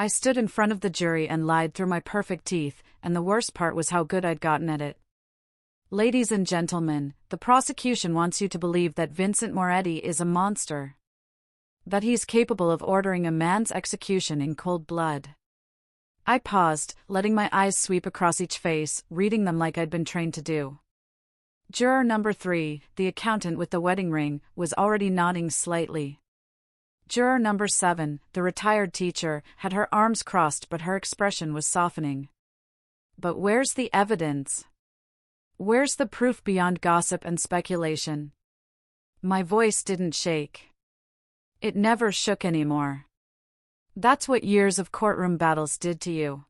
I stood in front of the jury and lied through my perfect teeth, and the worst part was how good I'd gotten at it. Ladies and gentlemen, the prosecution wants you to believe that Vincent Moretti is a monster. That he's capable of ordering a man's execution in cold blood. I paused, letting my eyes sweep across each face, reading them like I'd been trained to do. Juror number 3, the accountant with the wedding ring, was already nodding slightly. Juror number 7, the retired teacher, had her arms crossed but her expression was softening. But where's the evidence? Where's the proof beyond gossip and speculation? My voice didn't shake. It never shook anymore. That's what years of courtroom battles did to you.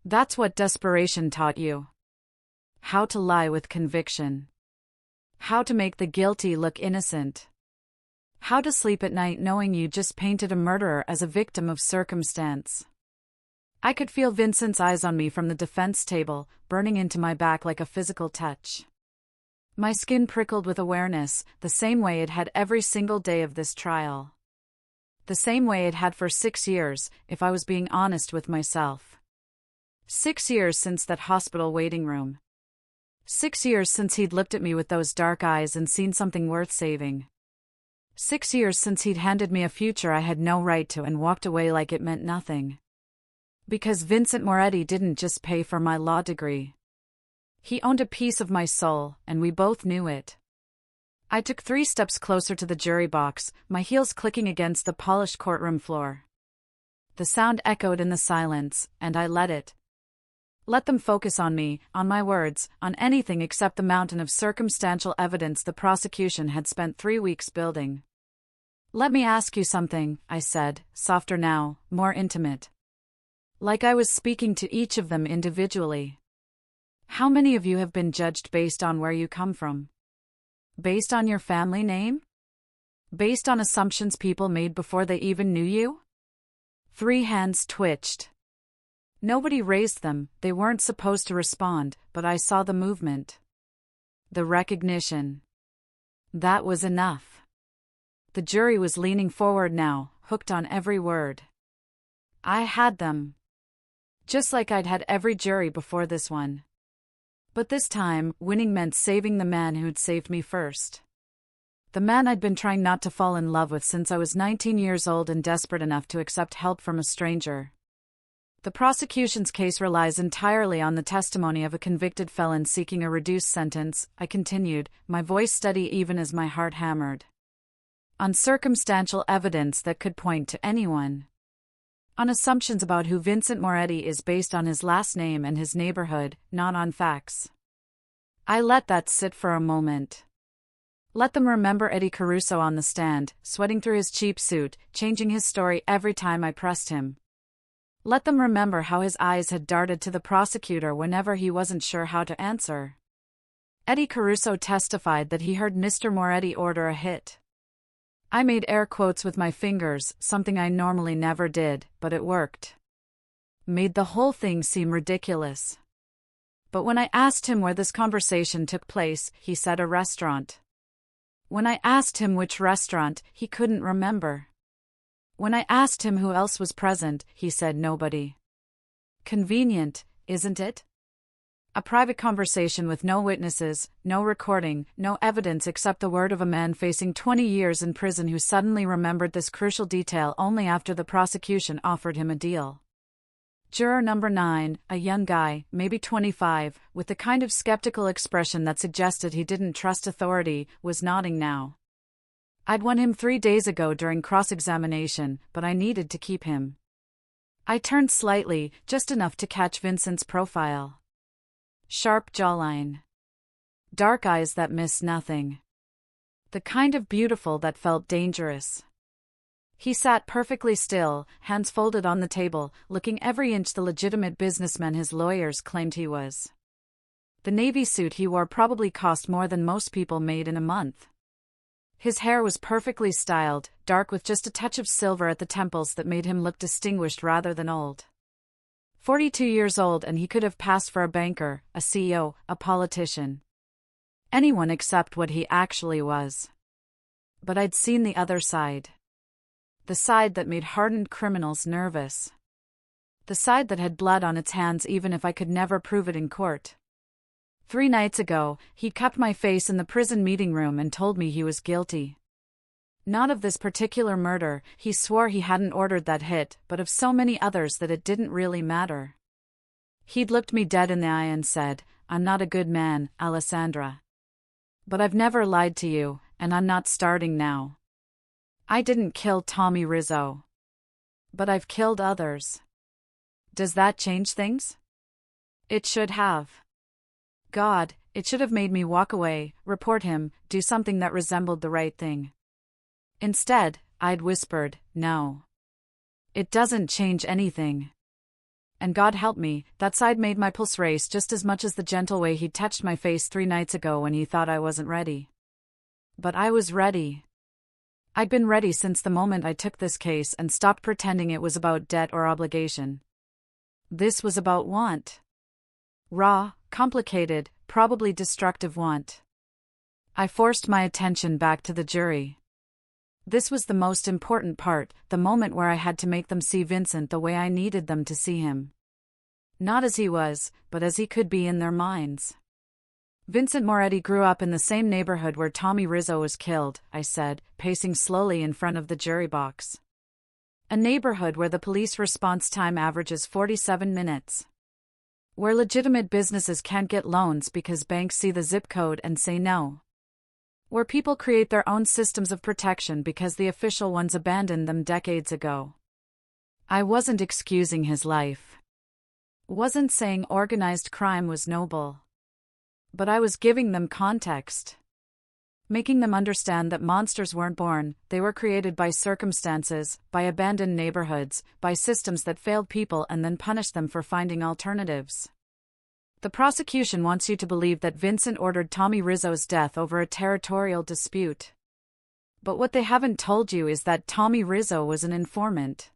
That's what desperation taught you. How to lie with conviction. How to make the guilty look innocent. How to sleep at night knowing you just painted a murderer as a victim of circumstance. I could feel Vincent's eyes on me from the defense table, burning into my back like a physical touch. My skin prickled with awareness, the same way it had every single day of this trial. The same way it had for 6 years, if I was being honest with myself. 6 years since that hospital waiting room. 6 years since he'd looked at me with those dark eyes and seen something worth saving. 6 years since he'd handed me a future I had no right to and walked away like it meant nothing. Because Vincent Moretti didn't just pay for my law degree. He owned a piece of my soul, and we both knew it. I took 3 steps closer to the jury box, my heels clicking against the polished courtroom floor. The sound echoed in the silence, and I let it. Let them focus on me, on my words, on anything except the mountain of circumstantial evidence the prosecution had spent 3 weeks building. Let me ask you something, I said, softer now, more intimate. Like I was speaking to each of them individually. How many of you have been judged based on where you come from? Based on your family name? Based on assumptions people made before they even knew you? 3 hands twitched. Nobody raised them, they weren't supposed to respond, but I saw the movement. The recognition. That was enough. The jury was leaning forward now, hooked on every word. I had them. Just like I'd had every jury before this one. But this time, winning meant saving the man who'd saved me first. The man I'd been trying not to fall in love with since I was 19 years old and desperate enough to accept help from a stranger. The prosecution's case relies entirely on the testimony of a convicted felon seeking a reduced sentence, I continued, my voice steady even as my heart hammered. On circumstantial evidence that could point to anyone. On assumptions about who Vincent Moretti is based on his last name and his neighborhood, not on facts. I let that sit for a moment. Let them remember Eddie Caruso on the stand, sweating through his cheap suit, changing his story every time I pressed him. Let them remember how his eyes had darted to the prosecutor whenever he wasn't sure how to answer. Eddie Caruso testified that he heard Mr. Moretti order a hit. I made air quotes with my fingers, something I normally never did, but it worked. Made the whole thing seem ridiculous. But when I asked him where this conversation took place, he said a restaurant. When I asked him which restaurant, he couldn't remember. When I asked him who else was present, he said nobody. Convenient, isn't it? A private conversation with no witnesses, no recording, no evidence except the word of a man facing 20 years in prison who suddenly remembered this crucial detail only after the prosecution offered him a deal. Juror number 9, a young guy, maybe 25, with the kind of skeptical expression that suggested he didn't trust authority, was nodding now. I'd won him 3 days ago during cross-examination, but I needed to keep him. I turned slightly, just enough to catch Vincent's profile. Sharp jawline. Dark eyes that missed nothing. The kind of beautiful that felt dangerous. He sat perfectly still, hands folded on the table, looking every inch the legitimate businessman his lawyers claimed he was. The navy suit he wore probably cost more than most people made in a month. His hair was perfectly styled, dark with just a touch of silver at the temples that made him look distinguished rather than old. 42 years old, and he could have passed for a banker, a CEO, a politician. Anyone except what he actually was. But I'd seen the other side. The side that made hardened criminals nervous. the side that had blood on its hands even if I could never prove it in court. 3 nights ago, he cupped my face in the prison meeting room and told me he was guilty. Not of this particular murder, he swore he hadn't ordered that hit, but of so many others that it didn't really matter. He'd looked me dead in the eye and said, "I'm not a good man, Alessandra. But I've never lied to you, and I'm not starting now. I didn't kill Tommy Rizzo. But I've killed others. Does that change things? It should have. God, it should have made me walk away, report him, do something that resembled the right thing. Instead, I'd whispered, no. It doesn't change anything. And God help me, that side made my pulse race just as much as the gentle way he'd touched my face 3 nights ago when he thought I wasn't ready. But I was ready. I'd been ready since the moment I took this case and stopped pretending it was about debt or obligation. This was about want. Raw, complicated, probably destructive want. I forced my attention back to the jury. This was the most important part, the moment where I had to make them see Vincent the way I needed them to see him. Not as he was, but as he could be in their minds. Vincent Moretti grew up in the same neighborhood where Tommy Rizzo was killed, I said, pacing slowly in front of the jury box. A neighborhood where the police response time averages 47 minutes. Where legitimate businesses can't get loans because banks see the zip code and say no. Where people create their own systems of protection because the official ones abandoned them decades ago. I wasn't excusing his life. Wasn't saying organized crime was noble. But I was giving them context. Making them understand that monsters weren't born, they were created by circumstances, by abandoned neighborhoods, by systems that failed people and then punished them for finding alternatives. The prosecution wants you to believe that Vincent ordered Tommy Rizzo's death over a territorial dispute. But what they haven't told you is that Tommy Rizzo was an informant.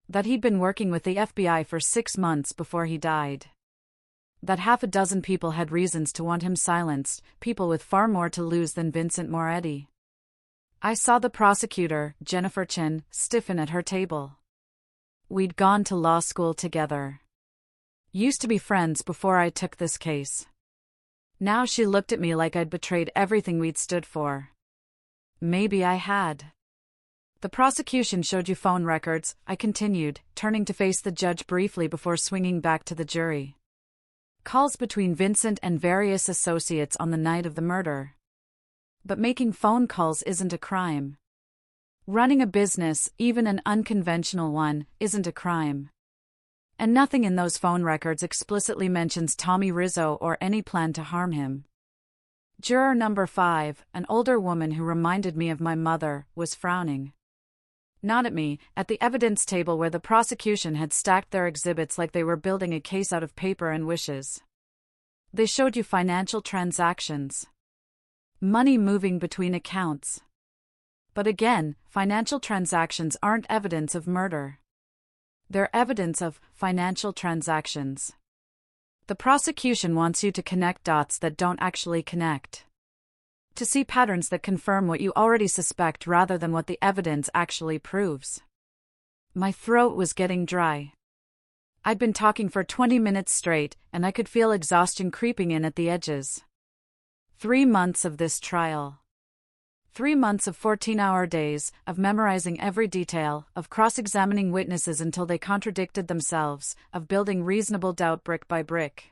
That he'd been working with the FBI for 6 months before he died. That 6 people had reasons to want him silenced, people with far more to lose than Vincent Moretti. I saw the prosecutor, Jennifer Chin, stiffen at her table. We'd gone to law school together. Used to be friends before I took this case. Now she looked at me like I'd betrayed everything we'd stood for. Maybe I had. The prosecution showed you phone records, I continued, turning to face the judge briefly before swinging back to the jury. Calls between Vincent and various associates on the night of the murder. But making phone calls isn't a crime. Running a business, even an unconventional one, isn't a crime. And nothing in those phone records explicitly mentions Tommy Rizzo or any plan to harm him. Juror number 5, an older woman who reminded me of my mother, was frowning. Not at me, at the evidence table where the prosecution had stacked their exhibits like they were building a case out of paper and wishes. They showed you financial transactions. Money moving between accounts. But again, financial transactions aren't evidence of murder. They're evidence of financial transactions. The prosecution wants you to connect dots that don't actually connect. To see patterns that confirm what you already suspect rather than what the evidence actually proves. My throat was getting dry. I'd been talking for 20 minutes straight, and I could feel exhaustion creeping in at the edges. 3 months of this trial. 3 months of 14-hour days, of memorizing every detail, of cross-examining witnesses until they contradicted themselves, of building reasonable doubt brick by brick.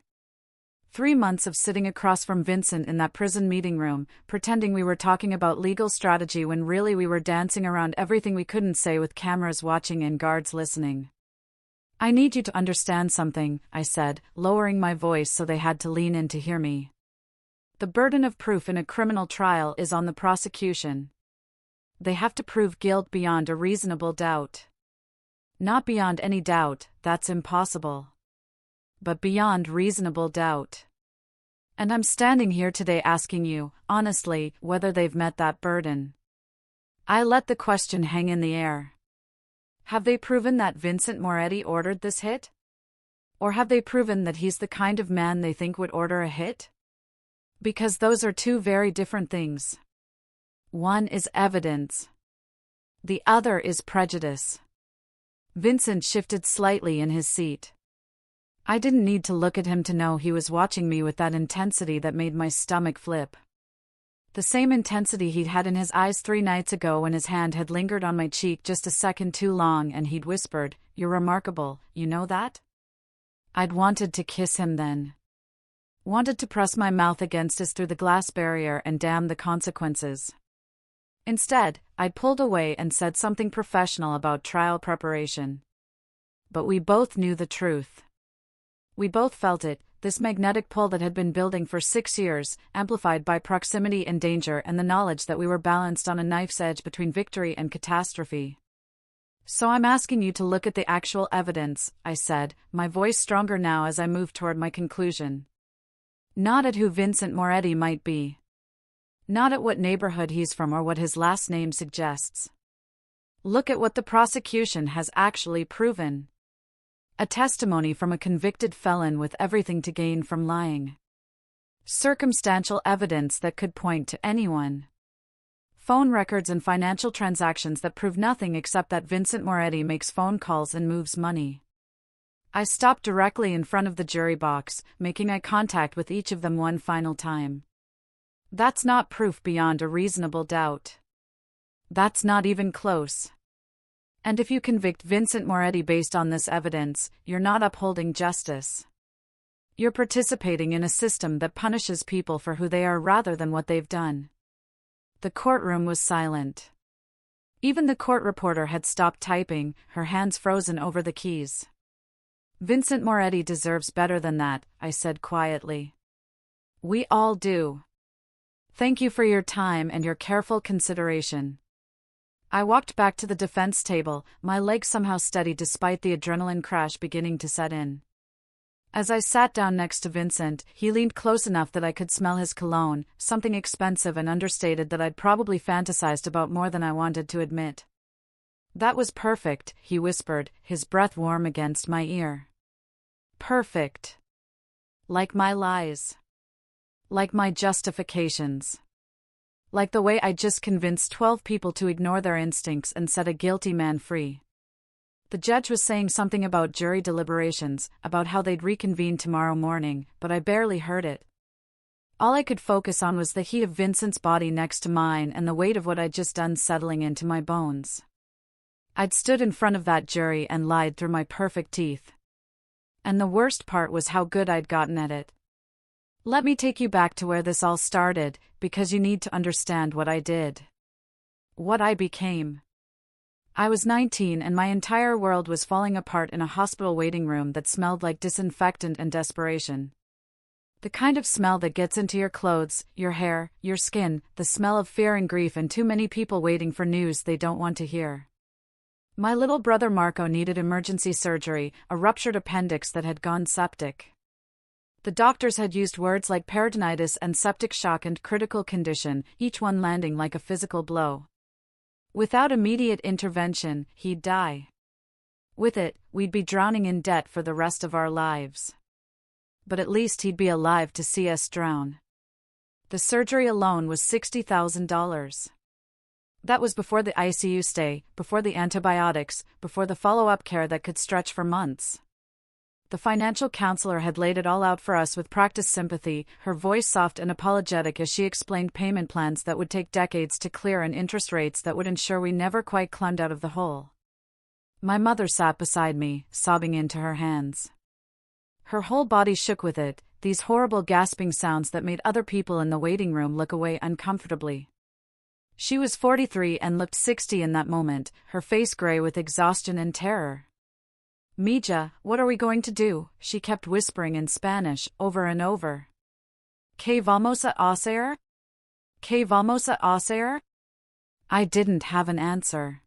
3 months of sitting across from Vincent in that prison meeting room, pretending we were talking about legal strategy when really we were dancing around everything we couldn't say with cameras watching and guards listening. I need you to understand something, I said, lowering my voice so they had to lean in to hear me. The burden of proof in a criminal trial is on the prosecution. They have to prove guilt beyond a reasonable doubt. Not beyond any doubt, that's impossible. But beyond reasonable doubt. And I'm standing here today asking you, honestly, whether they've met that burden. I let the question hang in the air. Have they proven that Vincent Moretti ordered this hit? Or have they proven that he's the kind of man they think would order a hit? Because those are 2 very different things. One is evidence. The other is prejudice. Vincent shifted slightly in his seat. I didn't need to look at him to know he was watching me with that intensity that made my stomach flip. The same intensity he'd had in his eyes 3 nights ago when his hand had lingered on my cheek just a second too long and he'd whispered, "You're remarkable, you know that?" I'd wanted to kiss him then. Wanted to press my mouth against his through the glass barrier and damn the consequences. Instead, I'd pulled away and said something professional about trial preparation. But we both knew the truth. We both felt it, this magnetic pull that had been building for 6 years, amplified by proximity and danger and the knowledge that we were balanced on a knife's edge between victory and catastrophe. "So I'm asking you to look at the actual evidence," I said, my voice stronger now as I moved toward my conclusion. "Not at who Vincent Moretti might be. Not at what neighborhood he's from or what his last name suggests. Look at what the prosecution has actually proven. A testimony from a convicted felon with everything to gain from lying. Circumstantial evidence that could point to anyone. Phone records and financial transactions that prove nothing except that Vincent Moretti makes phone calls and moves money." I stopped directly in front of the jury box, making eye contact with each of them one final time. "That's not proof beyond a reasonable doubt. That's not even close. And if you convict Vincent Moretti based on this evidence, you're not upholding justice. You're participating in a system that punishes people for who they are rather than what they've done." The courtroom was silent. Even the court reporter had stopped typing, her hands frozen over the keys. "Vincent Moretti deserves better than that," I said quietly. "We all do. Thank you for your time and your careful consideration." I walked back to the defense table, my legs somehow steady despite the adrenaline crash beginning to set in. As I sat down next to Vincent, he leaned close enough that I could smell his cologne, something expensive and understated that I'd probably fantasized about more than I wanted to admit. "That was perfect," he whispered, his breath warm against my ear. "Perfect. Like my lies. Like my justifications. Like the way I just convinced 12 people to ignore their instincts and set a guilty man free." The judge was saying something about jury deliberations, about how they'd reconvene tomorrow morning, but I barely heard it. All I could focus on was the heat of Vincent's body next to mine and the weight of what I'd just done settling into my bones. I'd stood in front of that jury and lied through my perfect teeth. And the worst part was how good I'd gotten at it. Let me take you back to where this all started, because you need to understand what I did. What I became. I was 19 and my entire world was falling apart in a hospital waiting room that smelled like disinfectant and desperation. The kind of smell that gets into your clothes, your hair, your skin, the smell of fear and grief and too many people waiting for news they don't want to hear. My little brother Marco needed emergency surgery, a ruptured appendix that had gone septic. The doctors had used words like peritonitis and septic shock and critical condition, each one landing like a physical blow. Without immediate intervention, he'd die. With it, we'd be drowning in debt for the rest of our lives. But at least he'd be alive to see us drown. The surgery alone was $60,000. That was before the ICU stay, before the antibiotics, before the follow-up care that could stretch for months. The financial counselor had laid it all out for us with practiced sympathy, her voice soft and apologetic as she explained payment plans that would take decades to clear and interest rates that would ensure we never quite climbed out of the hole. My mother sat beside me, sobbing into her hands. Her whole body shook with it, these horrible gasping sounds that made other people in the waiting room look away uncomfortably. She was 43 and looked 60 in that moment, her face gray with exhaustion and terror. "Mija, what are we going to do?" she kept whispering in Spanish, over and over. "¿Qué vamos a hacer? ¿Qué vamos a hacer?" I didn't have an answer.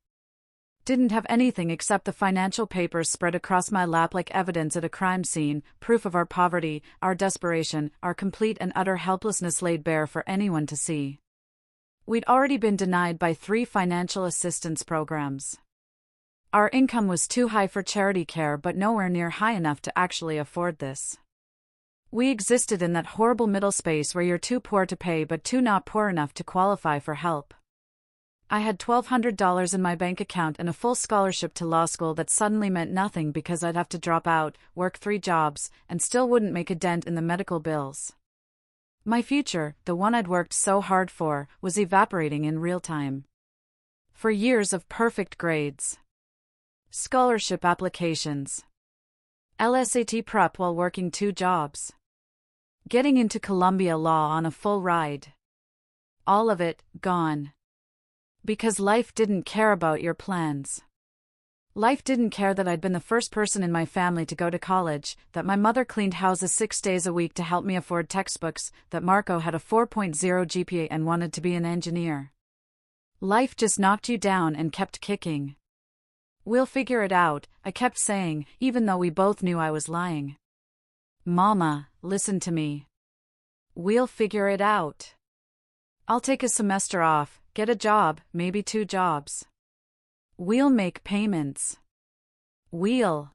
Didn't have anything except the financial papers spread across my lap like evidence at a crime scene, proof of our poverty, our desperation, our complete and utter helplessness laid bare for anyone to see. We'd already been denied by 3 financial assistance programs. Our income was too high for charity care but nowhere near high enough to actually afford this. We existed in that horrible middle space where you're too poor to pay but too not poor enough to qualify for help. I had $1,200 in my bank account and a full scholarship to law school that suddenly meant nothing because I'd have to drop out, work 3 jobs, and still wouldn't make a dent in the medical bills. My future, the one I'd worked so hard for, was evaporating in real time. For years of perfect grades, scholarship applications, LSAT prep while working 2 jobs, getting into Columbia Law on a full ride. All of it, gone. Because life didn't care about your plans. Life didn't care that I'd been the first person in my family to go to college, that my mother cleaned houses 6 days a week to help me afford textbooks, that Marco had a 4.0 GPA and wanted to be an engineer. Life just knocked you down and kept kicking. We'll figure it out, I kept saying, even though we both knew I was lying. Mama, listen to me. We'll figure it out. I'll take a semester off, get a job, maybe 2 jobs. We'll make payments. You'll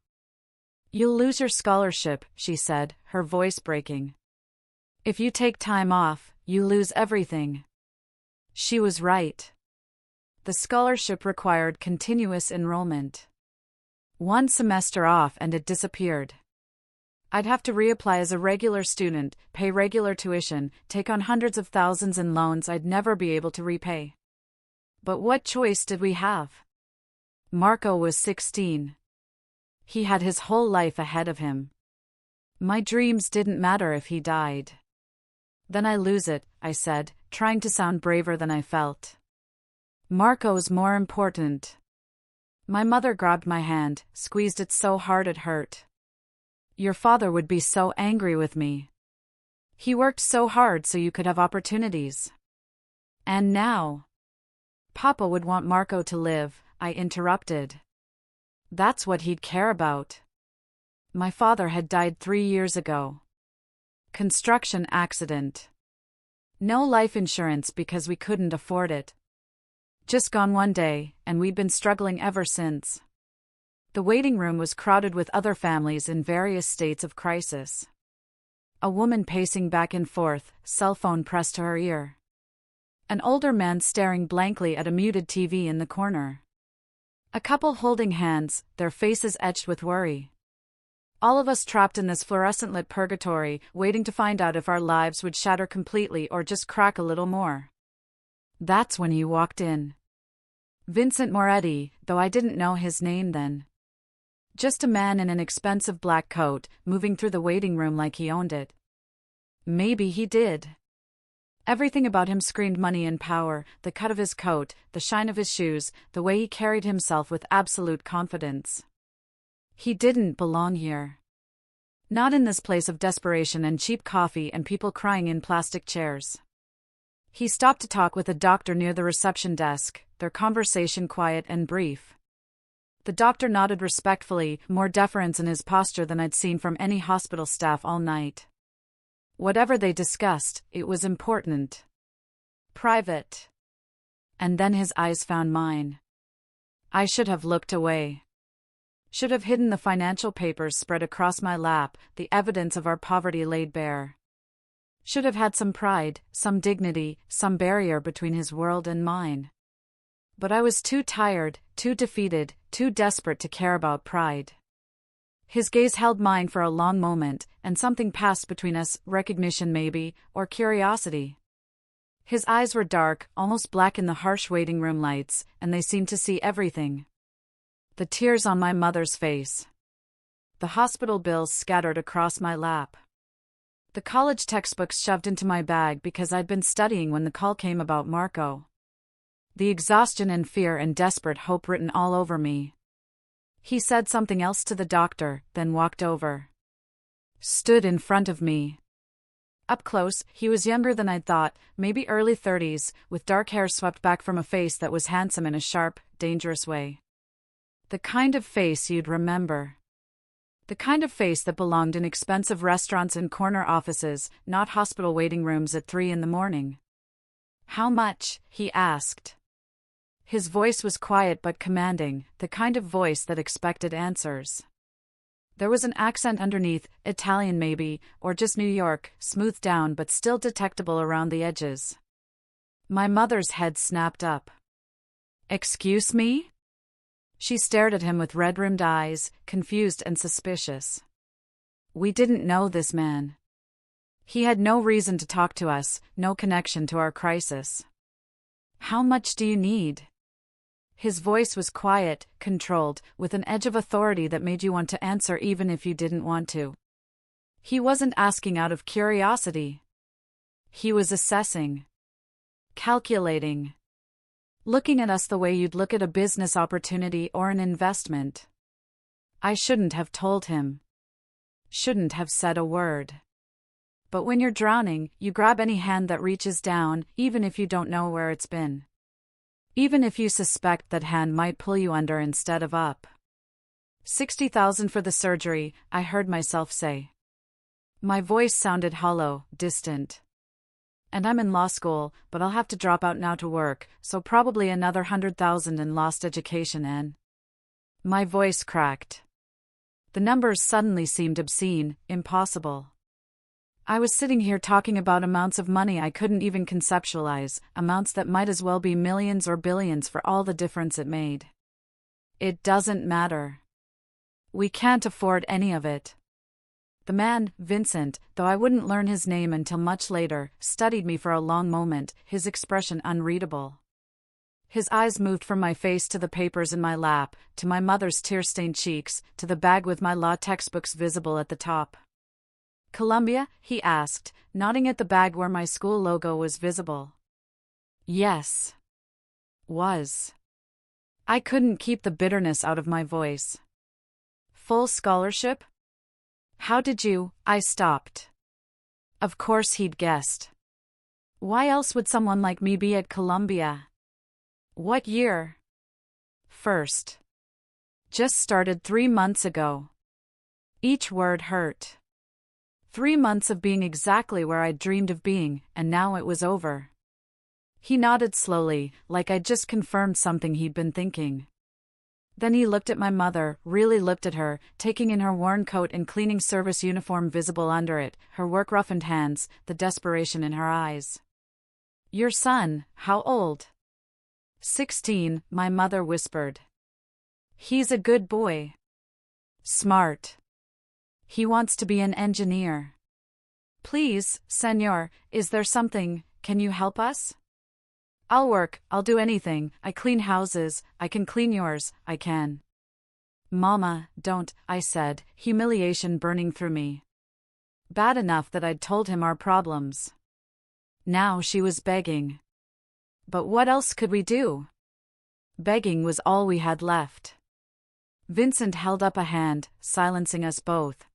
lose your scholarship, she said, her voice breaking. If you take time off, you lose everything. She was right. The scholarship required continuous enrollment. 1 semester off and it disappeared. I'd have to reapply as a regular student, pay regular tuition, take on hundreds of thousands in loans I'd never be able to repay. But what choice did we have? Marco was 16. He had his whole life ahead of him. My dreams didn't matter if he died. Then I lose it, I said, trying to sound braver than I felt. Marco's more important. My mother grabbed my hand, squeezed it so hard it hurt. Your father would be so angry with me. He worked so hard so you could have opportunities. And now? Papa would want Marco to live, I interrupted. That's what he'd care about. My father had died 3 years ago. Construction accident. No life insurance because we couldn't afford it. Just gone one day, and we'd been struggling ever since. The waiting room was crowded with other families in various states of crisis. A woman pacing back and forth, cell phone pressed to her ear. An older man staring blankly at a muted TV in the corner. A couple holding hands, their faces etched with worry. All of us trapped in this fluorescent-lit purgatory, waiting to find out if our lives would shatter completely or just crack a little more. That's when he walked in. Vincent Moretti, though I didn't know his name then. Just a man in an expensive black coat, moving through the waiting room like he owned it. Maybe he did. Everything about him screamed money and power, the cut of his coat, the shine of his shoes, the way he carried himself with absolute confidence. He didn't belong here. Not in this place of desperation and cheap coffee and people crying in plastic chairs. He stopped to talk with a doctor near the reception desk, their conversation quiet and brief. The doctor nodded respectfully, more deference in his posture than I'd seen from any hospital staff all night. Whatever they discussed, it was important. Private. And then his eyes found mine. I should have looked away. Should have hidden the financial papers spread across my lap, the evidence of our poverty laid bare. Should have had some pride, some dignity, some barrier between his world and mine. But I was too tired, too defeated, too desperate to care about pride. His gaze held mine for a long moment, and something passed between us, recognition maybe, or curiosity. His eyes were dark, almost black in the harsh waiting room lights, and they seemed to see everything. The tears on my mother's face. The hospital bills scattered across my lap. The college textbooks shoved into my bag because I'd been studying when the call came about Marco. The exhaustion and fear and desperate hope written all over me. He said something else to the doctor, then walked over. Stood in front of me. Up close, he was younger than I'd thought, maybe early 30s, with dark hair swept back from a face that was handsome in a sharp, dangerous way. The kind of face you'd remember. The kind of face that belonged in expensive restaurants and corner offices, not hospital waiting rooms at 3 a.m. How much? He asked. His voice was quiet but commanding, the kind of voice that expected answers. There was an accent underneath, Italian maybe, or just New York, smoothed down but still detectable around the edges. My mother's head snapped up. Excuse me? She stared at him with red-rimmed eyes, confused and suspicious. We didn't know this man. He had no reason to talk to us, no connection to our crisis. How much do you need? His voice was quiet, controlled, with an edge of authority that made you want to answer even if you didn't want to. He wasn't asking out of curiosity. He was assessing. Calculating. Looking at us the way you'd look at a business opportunity or an investment. I shouldn't have told him. Shouldn't have said a word. But when you're drowning, you grab any hand that reaches down, even if you don't know where it's been. Even if you suspect that hand might pull you under instead of up. 60,000 for the surgery, I heard myself say. My voice sounded hollow, distant. And I'm in law school, but I'll have to drop out now to work, so probably another 100,000 in lost education and... My voice cracked. The numbers suddenly seemed obscene, impossible. I was sitting here talking about amounts of money I couldn't even conceptualize, amounts that might as well be millions or billions for all the difference it made. It doesn't matter. We can't afford any of it. The man, Vincent, though I wouldn't learn his name until much later, studied me for a long moment, his expression unreadable. His eyes moved from my face to the papers in my lap, to my mother's tear-stained cheeks, to the bag with my law textbooks visible at the top. Columbia? He asked, nodding at the bag where my school logo was visible. Yes. Was. I couldn't keep the bitterness out of my voice. Full scholarship? How did you? I stopped. Of course he'd guessed. Why else would someone like me be at Columbia? What year? First. Just started 3 months ago. Each word hurt. 3 months of being exactly where I'd dreamed of being, and now it was over. He nodded slowly, like I'd just confirmed something he'd been thinking. Then he looked at my mother, really looked at her, taking in her worn coat and cleaning service uniform visible under it, her work-roughened hands, the desperation in her eyes. Your son, how old? 16, my mother whispered. He's a good boy. Smart. He wants to be an engineer. Please, senor, is there something, can you help us? I'll work, I'll do anything, I clean houses, I can clean yours, I can. Mama, don't, I said, humiliation burning through me. Bad enough that I'd told him our problems. Now she was begging. But what else could we do? Begging was all we had left. Vincent held up a hand, silencing us both.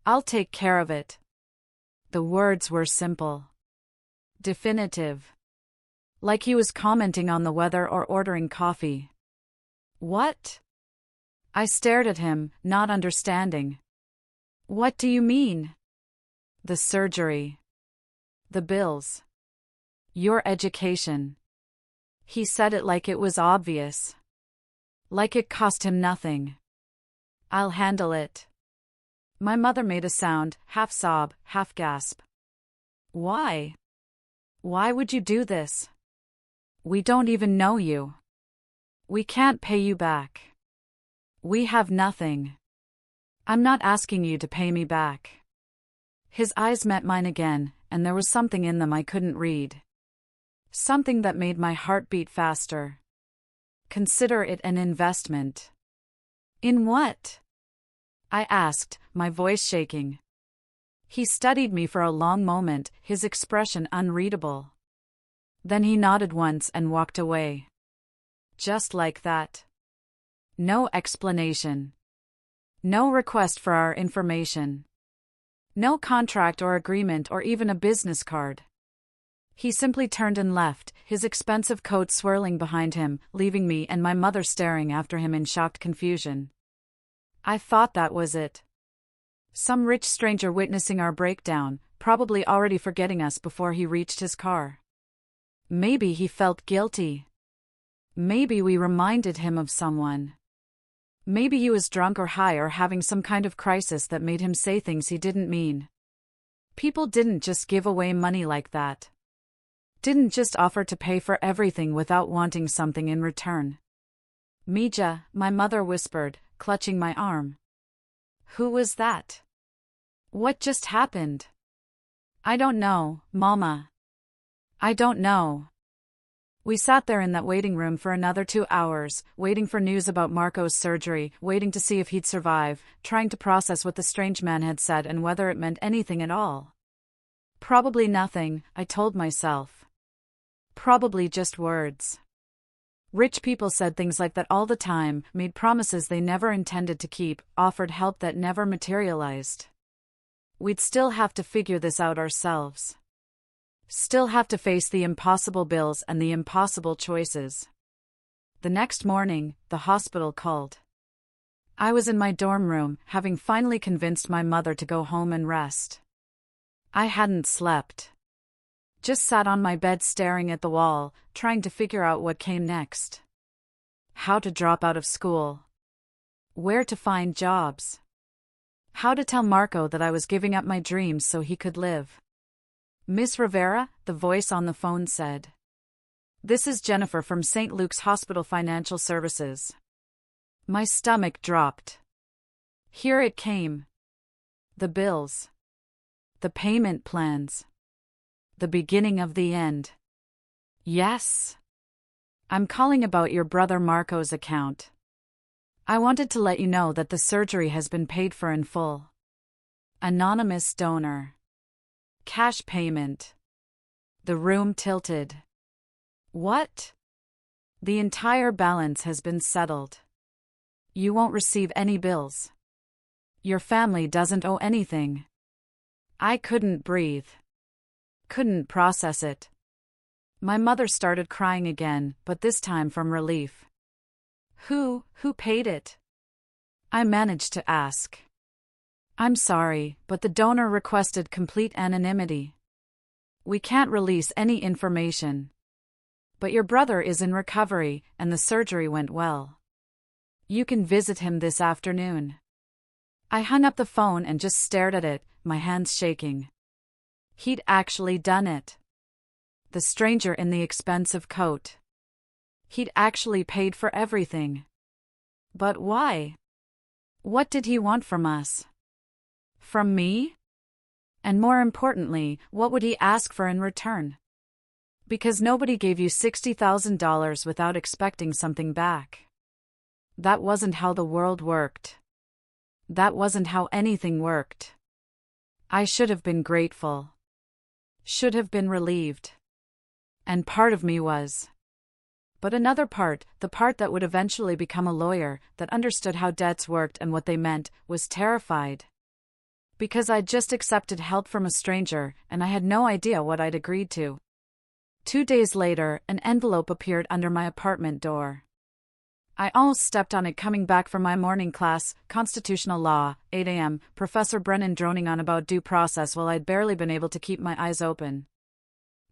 I'll take care of it. The words were simple. Definitive. Like he was commenting on the weather or ordering coffee. What? I stared at him, not understanding. What do you mean? The surgery. The bills. Your education. He said it like it was obvious. Like it cost him nothing. I'll handle it. My mother made a sound, half sob, half gasp. Why? Why would you do this? We don't even know you. We can't pay you back. We have nothing. I'm not asking you to pay me back. His eyes met mine again, and there was something in them I couldn't read. Something that made my heart beat faster. Consider it an investment. In what? I asked, my voice shaking. He studied me for a long moment, his expression unreadable. Then he nodded once and walked away. Just like that. No explanation. No request for our information. No contract or agreement or even a business card. He simply turned and left, his expensive coat swirling behind him, leaving me and my mother staring after him in shocked confusion. I thought that was it. Some rich stranger witnessing our breakdown, probably already forgetting us before he reached his car. Maybe he felt guilty. Maybe we reminded him of someone. Maybe he was drunk or high or having some kind of crisis that made him say things he didn't mean. People didn't just give away money like that. Didn't just offer to pay for everything without wanting something in return. Mija, my mother whispered, clutching my arm. Who was that? What just happened? I don't know, Mama. I don't know. We sat there in that waiting room for another 2 hours, waiting for news about Marco's surgery, waiting to see if he'd survive, trying to process what the strange man had said and whether it meant anything at all. Probably nothing, I told myself. Probably just words. Rich people said things like that all the time, made promises they never intended to keep, offered help that never materialized. We'd still have to figure this out ourselves. Still have to face the impossible bills and the impossible choices. The next morning, the hospital called. I was in my dorm room, having finally convinced my mother to go home and rest. I hadn't slept. Just sat on my bed staring at the wall, trying to figure out what came next. How to drop out of school. Where to find jobs. How to tell Marco that I was giving up my dreams so he could live. Miss Rivera, the voice on the phone said. This is Jennifer from St. Luke's Hospital Financial Services. My stomach dropped. Here it came. The bills. The payment plans. The beginning of the end. Yes. I'm calling about your brother Marco's account. I wanted to let you know that the surgery has been paid for in full. Anonymous donor. Cash payment. The room tilted. What? The entire balance has been settled. You won't receive any bills. Your family doesn't owe anything. I couldn't breathe. Couldn't process it. My mother started crying again, but this time from relief. Who paid it? I managed to ask. I'm sorry, but the donor requested complete anonymity. We can't release any information. But your brother is in recovery, and the surgery went well. You can visit him this afternoon. I hung up the phone and just stared at it, my hands shaking. He'd actually done it. The stranger in the expensive coat. He'd actually paid for everything. But why? What did he want from us? From me? And more importantly, what would he ask for in return? Because nobody gave you $60,000 without expecting something back. That wasn't how the world worked. That wasn't how anything worked. I should have been grateful. Should have been relieved. And part of me was. But another part, the part that would eventually become a lawyer, that understood how debts worked and what they meant, was terrified. Because I'd just accepted help from a stranger, and I had no idea what I'd agreed to. 2 days later, an envelope appeared under my apartment door. I almost stepped on it coming back from my morning class, Constitutional Law, 8 a.m., Professor Brennan droning on about due process while I'd barely been able to keep my eyes open.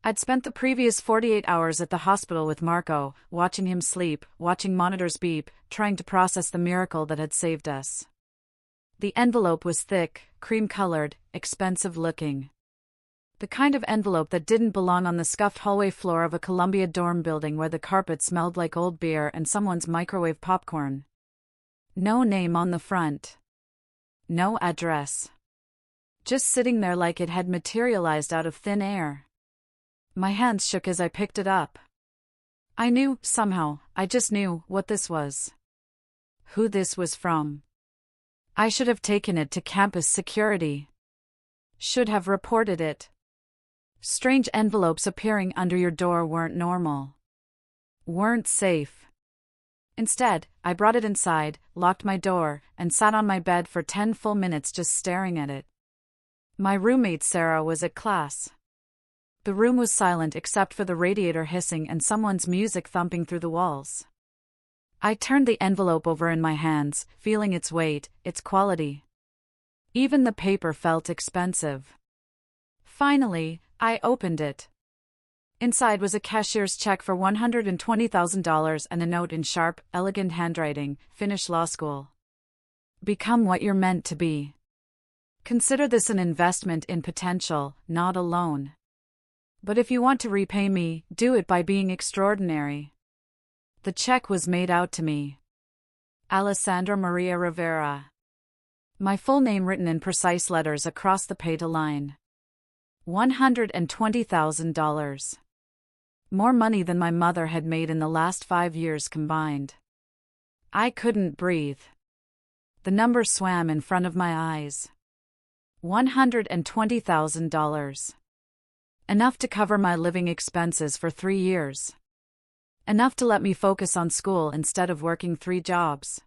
I'd spent the previous 48 hours at the hospital with Marco, watching him sleep, watching monitors beep, trying to process the miracle that had saved us. The envelope was thick, cream-colored, expensive-looking. The kind of envelope that didn't belong on the scuffed hallway floor of a Columbia dorm building where the carpet smelled like old beer and someone's microwave popcorn. No name on the front. No address. Just sitting there like it had materialized out of thin air. My hands shook as I picked it up. I knew, somehow, I just knew, what this was. Who this was from. I should have taken it to campus security. Should have reported it. Strange envelopes appearing under your door weren't normal. Weren't safe. Instead, I brought it inside, locked my door, and sat on my bed for 10 full minutes just staring at it. My roommate Sarah was at class. The room was silent except for the radiator hissing and someone's music thumping through the walls. I turned the envelope over in my hands, feeling its weight, its quality. Even the paper felt expensive. Finally, I opened it. Inside was a cashier's check for $120,000 and a note in sharp, elegant handwriting, finish law school. Become what you're meant to be. Consider this an investment in potential, not a loan. But if you want to repay me, do it by being extraordinary. The check was made out to me. Alessandra Maria Rivera. My full name written in precise letters across the pay-to line. $120,000. More money than my mother had made in the last 5 years combined. I couldn't breathe. The number swam in front of my eyes. $120,000. Enough to cover my living expenses for 3 years. Enough to let me focus on school instead of working 3 jobs.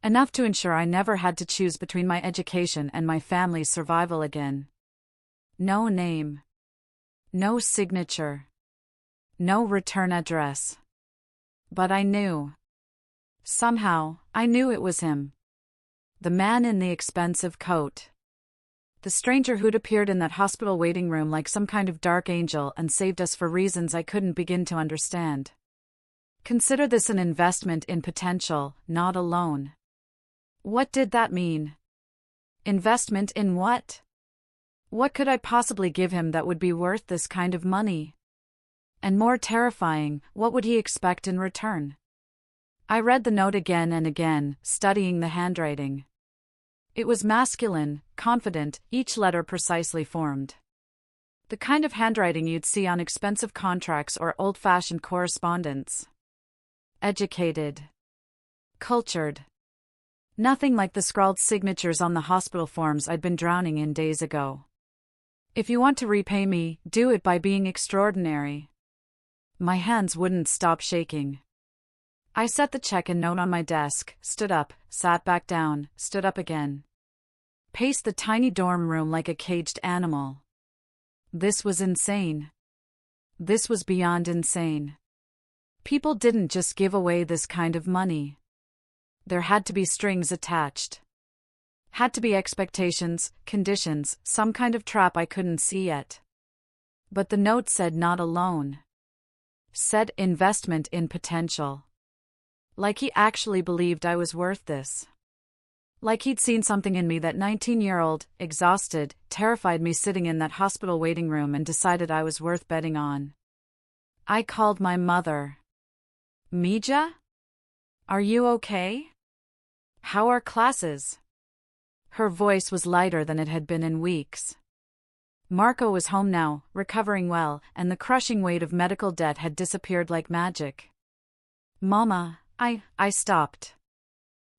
Enough to ensure I never had to choose between my education and my family's survival again. No name. No signature. No return address. But I knew. Somehow, I knew it was him. The man in the expensive coat. The stranger who'd appeared in that hospital waiting room like some kind of dark angel and saved us for reasons I couldn't begin to understand. Consider this an investment in potential, not a loan. What did that mean? Investment in what? What could I possibly give him that would be worth this kind of money? And more terrifying, what would he expect in return? I read the note again and again, studying the handwriting. It was masculine, confident, each letter precisely formed. The kind of handwriting you'd see on expensive contracts or old-fashioned correspondence. Educated. Cultured. Nothing like the scrawled signatures on the hospital forms I'd been drowning in days ago. If you want to repay me, do it by being extraordinary. My hands wouldn't stop shaking. I set the check and note on my desk, stood up, sat back down, stood up again. Paced the tiny dorm room like a caged animal. This was insane. This was beyond insane. People didn't just give away this kind of money. There had to be strings attached. Had to be expectations, conditions, some kind of trap I couldn't see yet. But the note said not a loan. Said investment in potential. Like he actually believed I was worth this. Like he'd seen something in me that 19-year-old, exhausted, terrified me sitting in that hospital waiting room and decided I was worth betting on. I called my mother. Mija? Are you okay? How are classes? Her voice was lighter than it had been in weeks. Marco was home now, recovering well, and the crushing weight of medical debt had disappeared like magic. Mama, I stopped.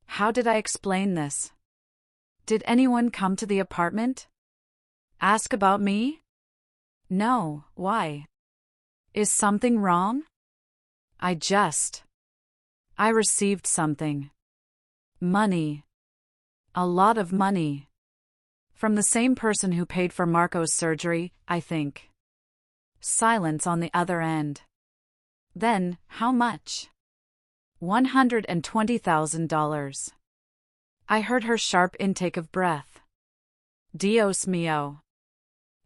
How did I explain this? Did anyone come to the apartment? Ask about me? No, why? Is something wrong? I received something. Money. A lot of money. From the same person who paid for Marco's surgery, I think. Silence on the other end. Then, how much? $120,000. I heard her sharp intake of breath. Dios mío.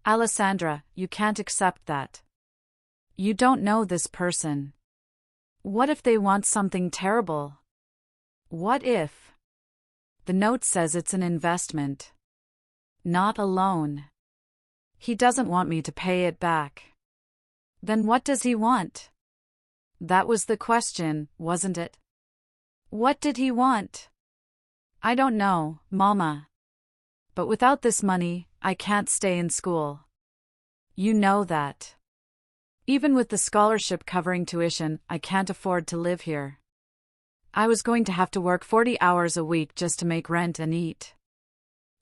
Alessandra, you can't accept that. You don't know this person. What if they want something terrible? What if? The note says it's an investment. Not a loan. He doesn't want me to pay it back. Then what does he want? That was the question, wasn't it? What did he want? I don't know, Mama. But without this money, I can't stay in school. You know that. Even with the scholarship covering tuition, I can't afford to live here. I was going to have to work 40 hours a week just to make rent and eat.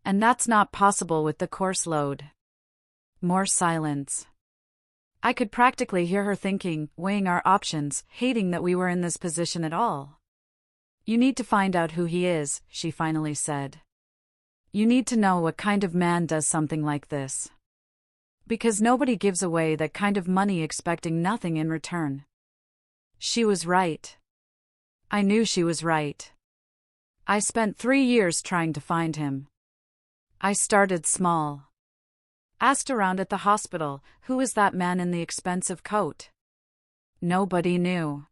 And that's not possible with the course load. More silence. I could practically hear her thinking, weighing our options, hating that we were in this position at all. You need to find out who he is, she finally said. You need to know what kind of man does something like this. Because nobody gives away that kind of money expecting nothing in return. She was right. I knew she was right. I spent 3 years trying to find him. I started small. Asked around at the hospital, who was that man in the expensive coat? Nobody knew.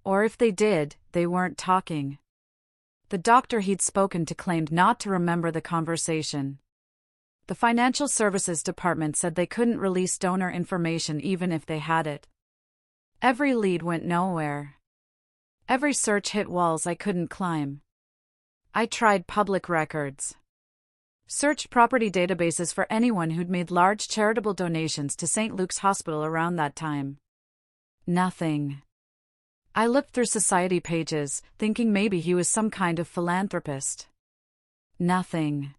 Or if they did, they weren't talking. The doctor he'd spoken to claimed not to remember the conversation. The financial services department said they couldn't release donor information even if they had it. Every lead went nowhere. Every search hit walls I couldn't climb. I tried public records. Searched property databases for anyone who'd made large charitable donations to St. Luke's Hospital around that time. Nothing. I looked through society pages, thinking maybe he was some kind of philanthropist. Nothing.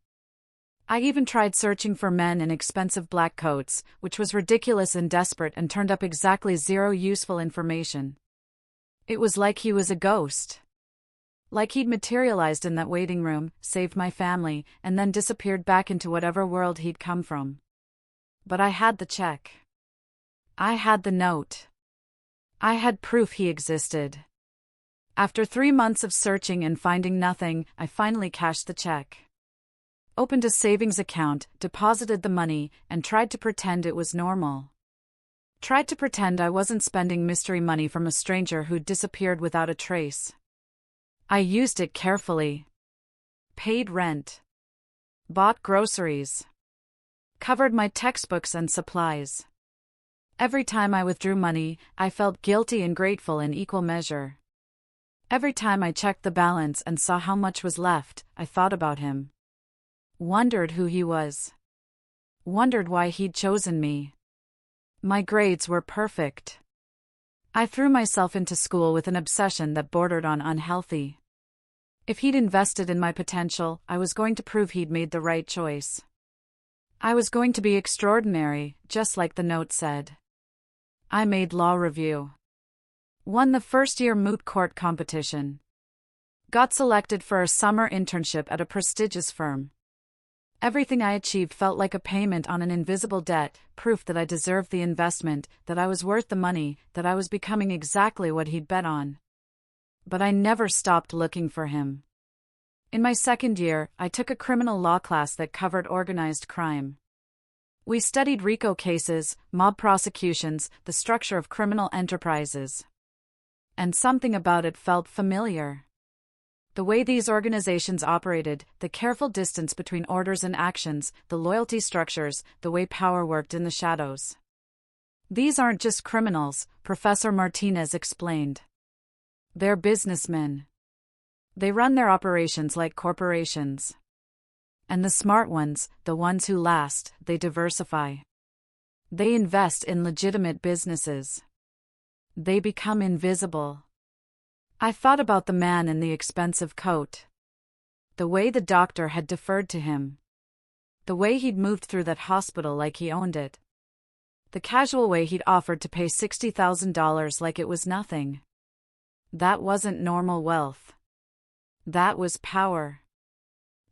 I even tried searching for men in expensive black coats, which was ridiculous and desperate, and turned up exactly zero useful information. It was like he was a ghost. Like he'd materialized in that waiting room, saved my family, and then disappeared back into whatever world he'd come from. But I had the check. I had the note. I had proof he existed. After 3 months of searching and finding nothing, I finally cashed the check. Opened a savings account, deposited the money, and tried to pretend it was normal. Tried to pretend I wasn't spending mystery money from a stranger who'd disappeared without a trace. I used it carefully. Paid rent. Bought groceries. Covered my textbooks and supplies. Every time I withdrew money, I felt guilty and grateful in equal measure. Every time I checked the balance and saw how much was left, I thought about him. Wondered who he was. Wondered why he'd chosen me. My grades were perfect. I threw myself into school with an obsession that bordered on unhealthy. If he'd invested in my potential, I was going to prove he'd made the right choice. I was going to be extraordinary, just like the note said. I made law review. Won the first-year moot court competition. Got selected for a summer internship at a prestigious firm. Everything I achieved felt like a payment on an invisible debt, proof that I deserved the investment, that I was worth the money, that I was becoming exactly what he'd bet on. But I never stopped looking for him. In my second year, I took a criminal law class that covered organized crime. We studied RICO cases, mob prosecutions, the structure of criminal enterprises. And something about it felt familiar. The way these organizations operated, the careful distance between orders and actions, the loyalty structures, the way power worked in the shadows. These aren't just criminals, Professor Martinez explained. They're businessmen. They run their operations like corporations. And the smart ones, the ones who last, they diversify. They invest in legitimate businesses. They become invisible. I thought about the man in the expensive coat. The way the doctor had deferred to him. The way he'd moved through that hospital like he owned it. The casual way he'd offered to pay $60,000 like it was nothing. That wasn't normal wealth. That was power.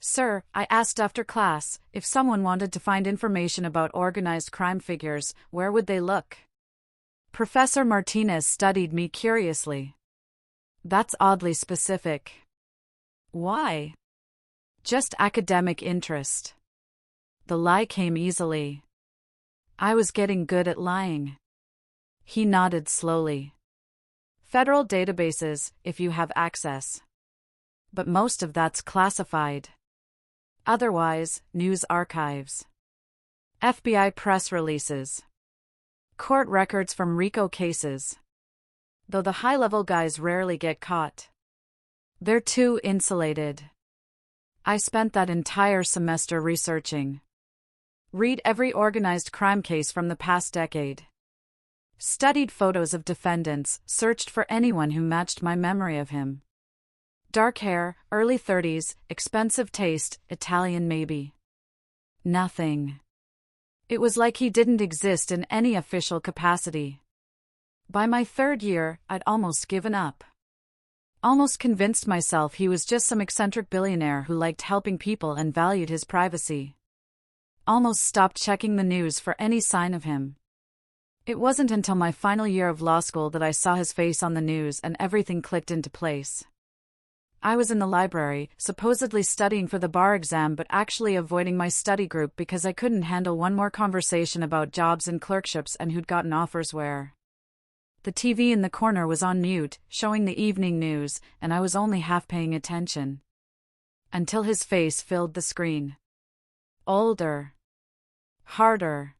Sir, I asked after class, if someone wanted to find information about organized crime figures, where would they look? Professor Martinez studied me curiously. That's oddly specific. Why? Just academic interest. The lie came easily. I was getting good at lying. He nodded slowly. Federal databases, if you have access. But most of that's classified. Otherwise, news archives. FBI press releases. Court records from RICO cases. Though the high-level guys rarely get caught. They're too insulated. I spent that entire semester researching. Read every organized crime case from the past decade. Studied photos of defendants, searched for anyone who matched my memory of him. Dark hair, early 30s, expensive taste, Italian maybe. Nothing. It was like he didn't exist in any official capacity. By my third year, I'd almost given up. Almost convinced myself he was just some eccentric billionaire who liked helping people and valued his privacy. Almost stopped checking the news for any sign of him. It wasn't until my final year of law school that I saw his face on the news and everything clicked into place. I was in the library, supposedly studying for the bar exam but actually avoiding my study group because I couldn't handle one more conversation about jobs and clerkships and who'd gotten offers where. The TV in the corner was on mute, showing the evening news, and I was only half paying attention. Until his face filled the screen. Older. Harder.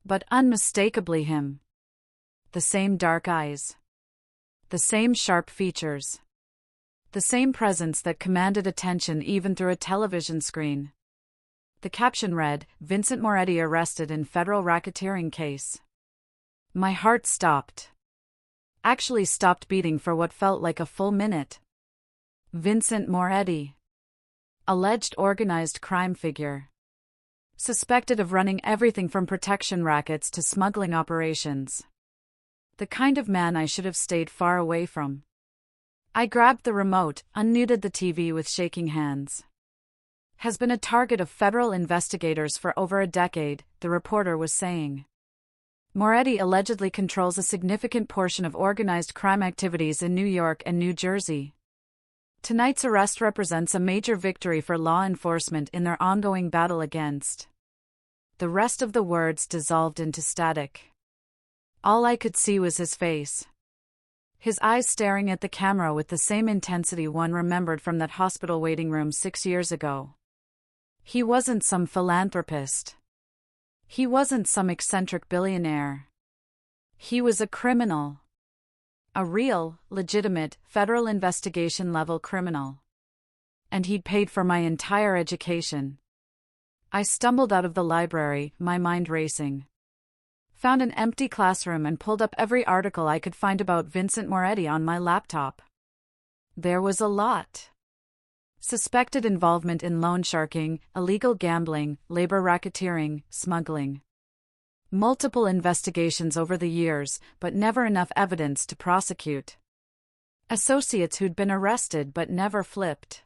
But unmistakably him. The same dark eyes. The same sharp features. The same presence that commanded attention even through a television screen. The caption read, "Vincent Moretti arrested in federal racketeering case." My heart stopped. Actually stopped beating for what felt like a full minute. Vincent Moretti. Alleged organized crime figure. Suspected of running everything from protection rackets to smuggling operations. The kind of man I should have stayed far away from. I grabbed the remote, unmuted the TV with shaking hands. Has been a target of federal investigators for over a decade, the reporter was saying. Moretti allegedly controls a significant portion of organized crime activities in New York and New Jersey. Tonight's arrest represents a major victory for law enforcement in their ongoing battle against. The rest of the words dissolved into static. All I could see was his face. His eyes staring at the camera with the same intensity one remembered from that hospital waiting room 6 years ago. He wasn't some philanthropist. He wasn't some eccentric billionaire. He was a criminal. A real, legitimate, federal investigation-level criminal. And he'd paid for my entire education. I stumbled out of the library, my mind racing. Found an empty classroom and pulled up every article I could find about Vincent Moretti on my laptop. There was a lot. Suspected involvement in loan sharking, illegal gambling, labor racketeering, smuggling. Multiple investigations over the years, but never enough evidence to prosecute. Associates who'd been arrested but never flipped.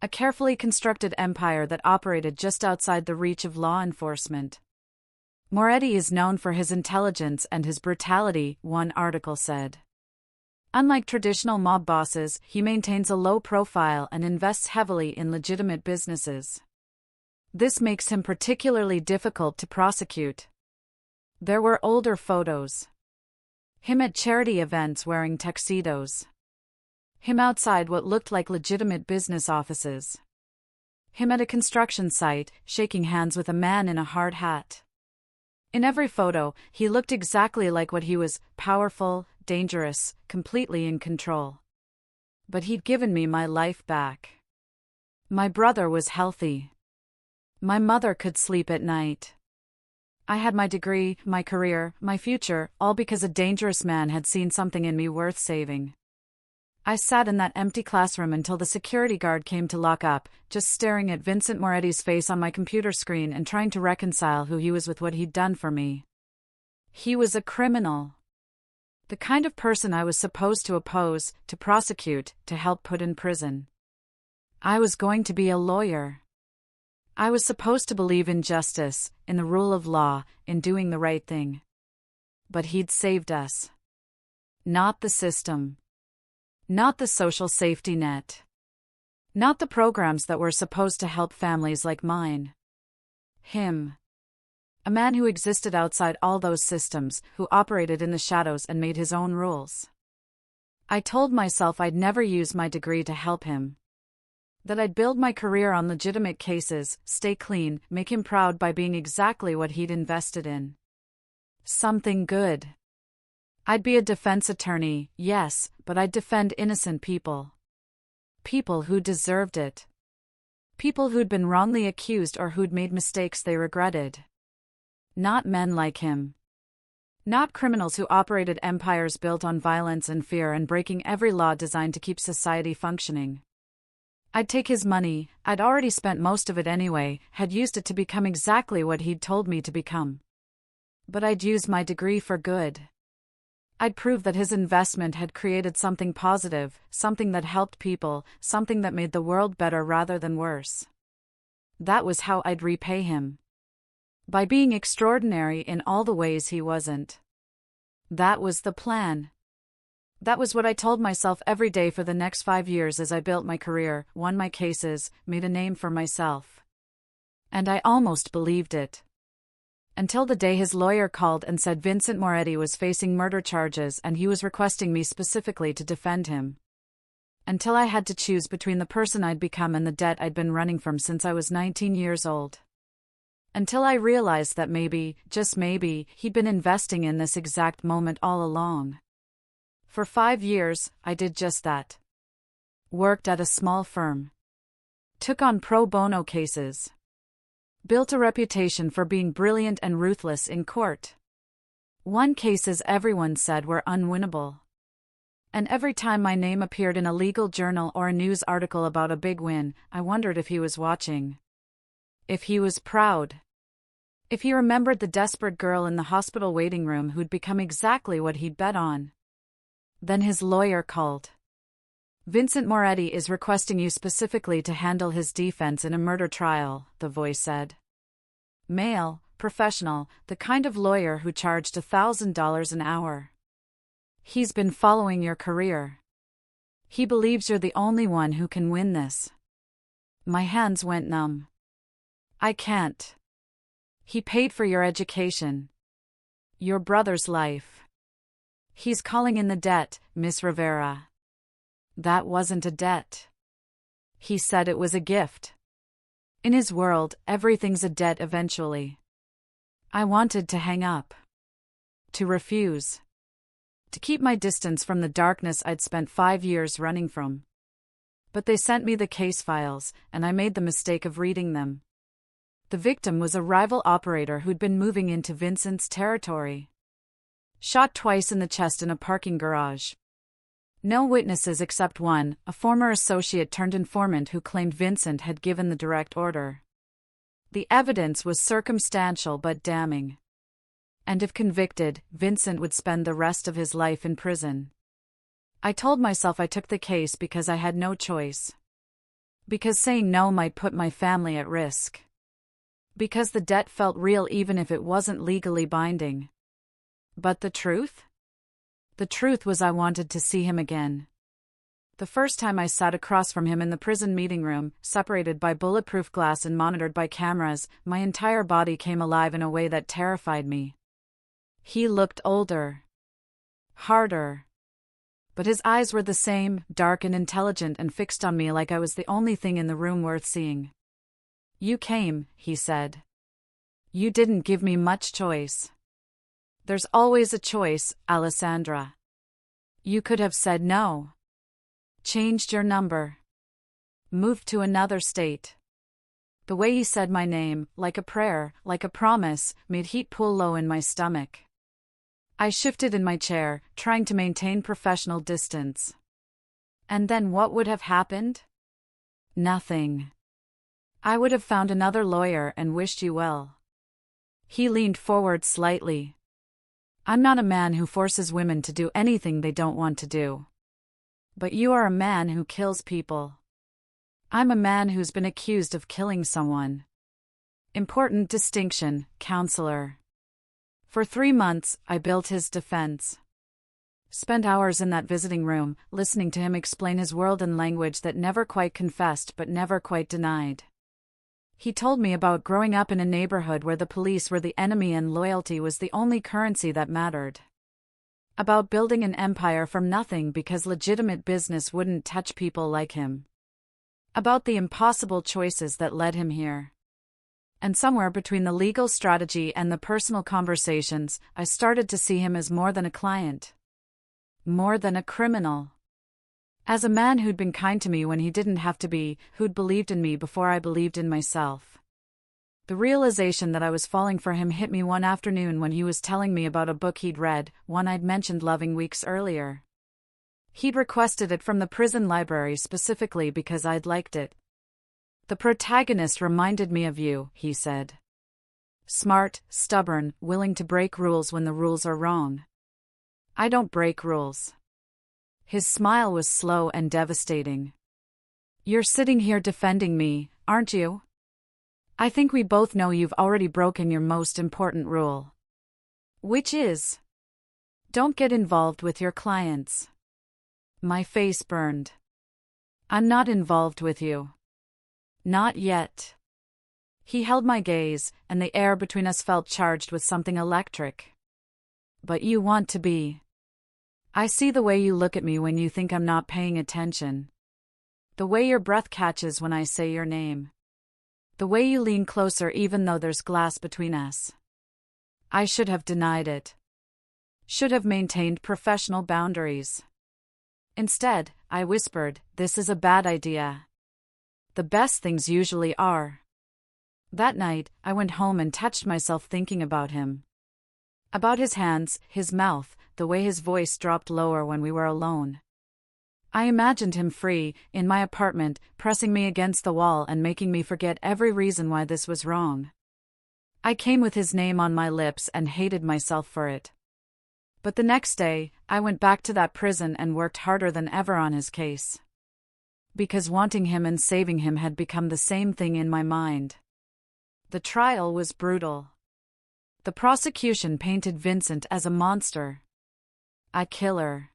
A carefully constructed empire that operated just outside the reach of law enforcement. Moretti is known for his intelligence and his brutality, one article said. Unlike traditional mob bosses, he maintains a low profile and invests heavily in legitimate businesses. This makes him particularly difficult to prosecute. There were older photos. Him at charity events wearing tuxedos. Him outside what looked like legitimate business offices. Him at a construction site, shaking hands with a man in a hard hat. In every photo, he looked exactly like what he was: powerful, dangerous, completely in control. But he'd given me my life back. My brother was healthy. My mother could sleep at night. I had my degree, my career, my future, all because a dangerous man had seen something in me worth saving. I sat in that empty classroom until the security guard came to lock up, just staring at Vincent Moretti's face on my computer screen and trying to reconcile who he was with what he'd done for me. He was a criminal. The kind of person I was supposed to oppose, to prosecute, to help put in prison. I was going to be a lawyer. I was supposed to believe in justice, in the rule of law, in doing the right thing. But he'd saved us. Not the system. Not the social safety net. Not the programs that were supposed to help families like mine. Him. A man who existed outside all those systems, who operated in the shadows and made his own rules. I told myself I'd never use my degree to help him. That I'd build my career on legitimate cases, stay clean, make him proud by being exactly what he'd invested in. Something good. I'd be a defense attorney, yes, but I'd defend innocent people. People who deserved it. People who'd been wrongly accused or who'd made mistakes they regretted. Not men like him. Not criminals who operated empires built on violence and fear and breaking every law designed to keep society functioning. I'd take his money, I'd already spent most of it anyway, had used it to become exactly what he'd told me to become. But I'd use my degree for good. I'd prove that his investment had created something positive, something that helped people, something that made the world better rather than worse. That was how I'd repay him. By being extraordinary in all the ways he wasn't. That was the plan. That was what I told myself every day for the next 5 years as I built my career, won my cases, made a name for myself. And I almost believed it. Until the day his lawyer called and said Vincent Moretti was facing murder charges and he was requesting me specifically to defend him. Until I had to choose between the person I'd become and the debt I'd been running from since I was 19 years old. Until I realized that maybe, just maybe, he'd been investing in this exact moment all along. For 5 years, I did just that. Worked at a small firm. Took on pro bono cases. Built a reputation for being brilliant and ruthless in court. Won cases everyone said were unwinnable. And every time my name appeared in a legal journal or a news article about a big win, I wondered if he was watching. If he was proud. If he remembered the desperate girl in the hospital waiting room who'd become exactly what he'd bet on. Then his lawyer called. Vincent Moretti is requesting you specifically to handle his defense in a murder trial, the voice said. Male, professional, the kind of lawyer who charged $1,000 an hour. He's been following your career. He believes you're the only one who can win this. My hands went numb. I can't. He paid for your education. Your brother's life. He's calling in the debt, Miss Rivera. That wasn't a debt. He said it was a gift. In his world, everything's a debt eventually. I wanted to hang up. To refuse. To keep my distance from the darkness I'd spent 5 years running from. But they sent me the case files, and I made the mistake of reading them. The victim was a rival operator who'd been moving into Vincent's territory. Shot twice in the chest in a parking garage. No witnesses except one, a former associate turned informant who claimed Vincent had given the direct order. The evidence was circumstantial but damning. And if convicted, Vincent would spend the rest of his life in prison. I told myself I took the case because I had no choice. Because saying no might put my family at risk. Because the debt felt real even if it wasn't legally binding. But the truth? The truth was I wanted to see him again. The first time I sat across from him in the prison meeting room, separated by bulletproof glass and monitored by cameras, my entire body came alive in a way that terrified me. He looked older. Harder. But his eyes were the same, dark and intelligent and fixed on me like I was the only thing in the room worth seeing. You came, he said. You didn't give me much choice. There's always a choice, Alessandra. You could have said no. Changed your number. Moved to another state. The way he said my name, like a prayer, like a promise, made heat pool low in my stomach. I shifted in my chair, trying to maintain professional distance. And then what would have happened? Nothing. I would have found another lawyer and wished you well. He leaned forward slightly. I'm not a man who forces women to do anything they don't want to do. But you are a man who kills people. I'm a man who's been accused of killing someone. Important distinction, counselor. For 3 months, I built his defense. Spent hours in that visiting room, listening to him explain his world in language that never quite confessed but never quite denied. He told me about growing up in a neighborhood where the police were the enemy and loyalty was the only currency that mattered. About building an empire from nothing because legitimate business wouldn't touch people like him. About the impossible choices that led him here. And somewhere between the legal strategy and the personal conversations, I started to see him as more than a client. More than a criminal. As a man who'd been kind to me when he didn't have to be, who'd believed in me before I believed in myself. The realization that I was falling for him hit me one afternoon when he was telling me about a book he'd read, one I'd mentioned loving weeks earlier. He'd requested it from the prison library specifically because I'd liked it. The protagonist reminded me of you, he said. Smart, stubborn, willing to break rules when the rules are wrong. I don't break rules. His smile was slow and devastating. You're sitting here defending me, aren't you? I think we both know you've already broken your most important rule. Which is? Don't get involved with your clients. My face burned. I'm not involved with you. Not yet. He held my gaze, and the air between us felt charged with something electric. But you want to be. I see the way you look at me when you think I'm not paying attention. The way your breath catches when I say your name. The way you lean closer even though there's glass between us. I should have denied it. Should have maintained professional boundaries. Instead, I whispered, "This is a bad idea." The best things usually are. That night, I went home and touched myself thinking about him. About his hands, his mouth, the way his voice dropped lower when we were alone. I imagined him free, in my apartment, pressing me against the wall and making me forget every reason why this was wrong. I came with his name on my lips and hated myself for it. But the next day, I went back to that prison and worked harder than ever on his case. Because wanting him and saving him had become the same thing in my mind. The trial was brutal. The prosecution painted Vincent as a monster. A killer.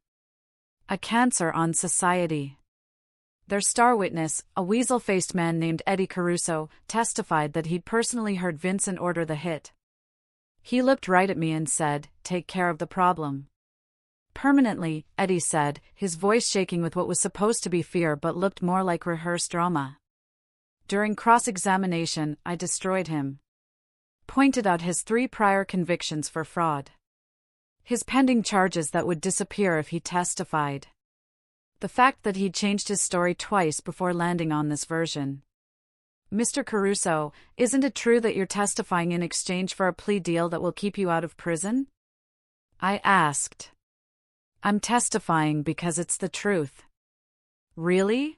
A cancer on society. Their star witness, a weasel-faced man named Eddie Caruso, testified that he'd personally heard Vincent order the hit. He looked right at me and said, "Take care of the problem." Permanently, Eddie said, his voice shaking with what was supposed to be fear but looked more like rehearsed drama. During cross-examination, I destroyed him. Pointed out his 3 prior convictions for fraud. His pending charges that would disappear if he testified. The fact that he'd changed his story twice before landing on this version. "Mr. Caruso, isn't it true that you're testifying in exchange for a plea deal that will keep you out of prison?" I asked. "I'm testifying because it's the truth." "Really?"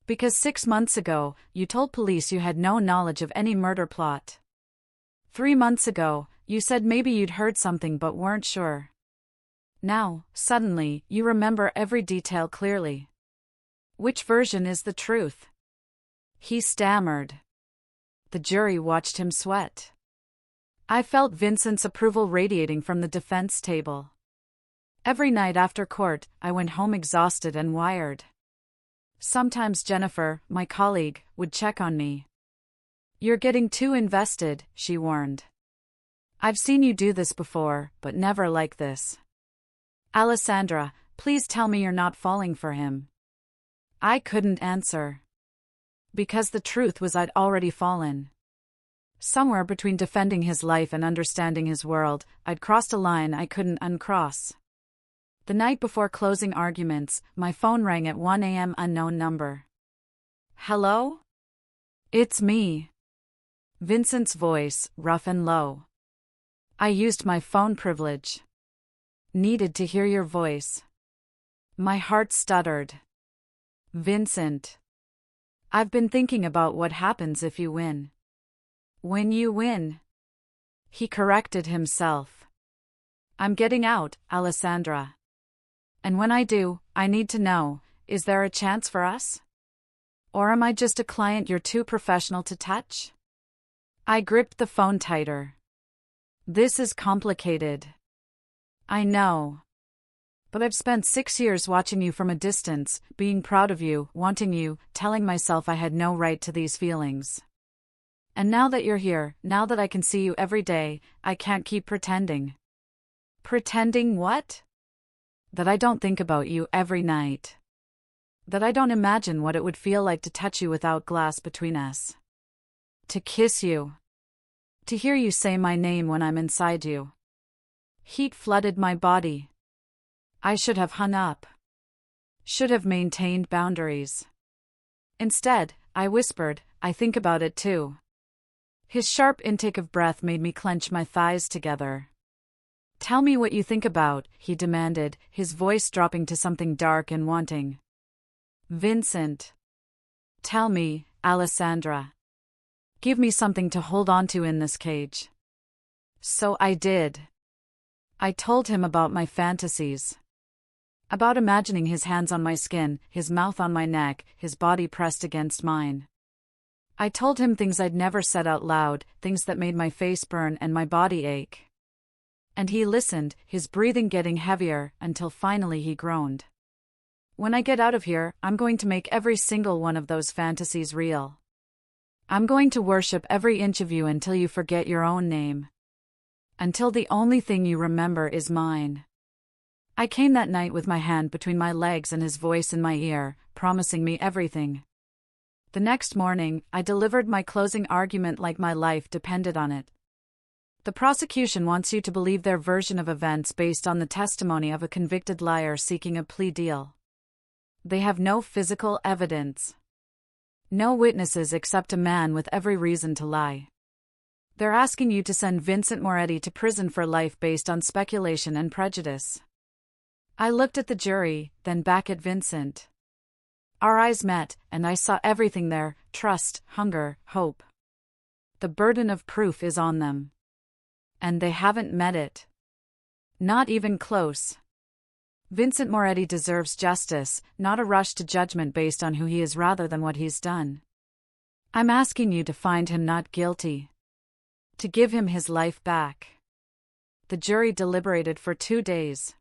"Because 6 months ago, you told police you had no knowledge of any murder plot. 3 months ago, you said maybe you'd heard something but weren't sure. Now, suddenly, you remember every detail clearly. Which version is the truth?" He stammered. The jury watched him sweat. I felt Vincent's approval radiating from the defense table. Every night after court, I went home exhausted and wired. Sometimes Jennifer, my colleague, would check on me. "You're getting too invested," she warned. "I've seen you do this before, but never like this. Alessandra, please tell me you're not falling for him." I couldn't answer. Because the truth was I'd already fallen. Somewhere between defending his life and understanding his world, I'd crossed a line I couldn't uncross. The night before closing arguments, my phone rang at 1 a.m. unknown number. "Hello? It's me." Vincent's voice, rough and low. "I used my phone privilege. Needed to hear your voice." My heart stuttered. "Vincent. I've been thinking about what happens if you win." "When you win?" He corrected himself. "I'm getting out, Alessandra. And when I do, I need to know, is there a chance for us? Or am I just a client you're too professional to touch?" I gripped the phone tighter. "This is complicated. I know. But I've spent 6 years watching you from a distance, being proud of you, wanting you, telling myself I had no right to these feelings. And now that you're here, now that I can see you every day, I can't keep pretending." "Pretending what?" "That I don't think about you every night. That I don't imagine what it would feel like to touch you without glass between us. To kiss you. To hear you say my name when I'm inside you." Heat flooded my body. I should have hung up. Should have maintained boundaries. Instead, I whispered, "I think about it too." His sharp intake of breath made me clench my thighs together. "Tell me what you think about," he demanded, his voice dropping to something dark and wanting. "Vincent. Tell me, Alessandra. Give me something to hold on to in this cage." So I did. I told him about my fantasies. About imagining his hands on my skin, his mouth on my neck, his body pressed against mine. I told him things I'd never said out loud, things that made my face burn and my body ache. And he listened, his breathing getting heavier, until finally he groaned. "When I get out of here, I'm going to make every single one of those fantasies real. I'm going to worship every inch of you until you forget your own name. Until the only thing you remember is mine." I came that night with my hand between my legs and his voice in my ear, promising me everything. The next morning, I delivered my closing argument like my life depended on it. The prosecution wants you to believe their version of events based on the testimony of a convicted liar seeking a plea deal. They have no physical evidence. No witnesses except a man with every reason to lie. They're asking you to send Vincent Moretti to prison for life based on speculation and prejudice. I looked at the jury, then back at Vincent. Our eyes met, and I saw everything there: trust, hunger, hope. The burden of proof is on them. And they haven't met it. Not even close. Vincent Moretti deserves justice, not a rush to judgment based on who he is rather than what he's done. I'm asking you to find him not guilty. To give him his life back. The jury deliberated for 2 days.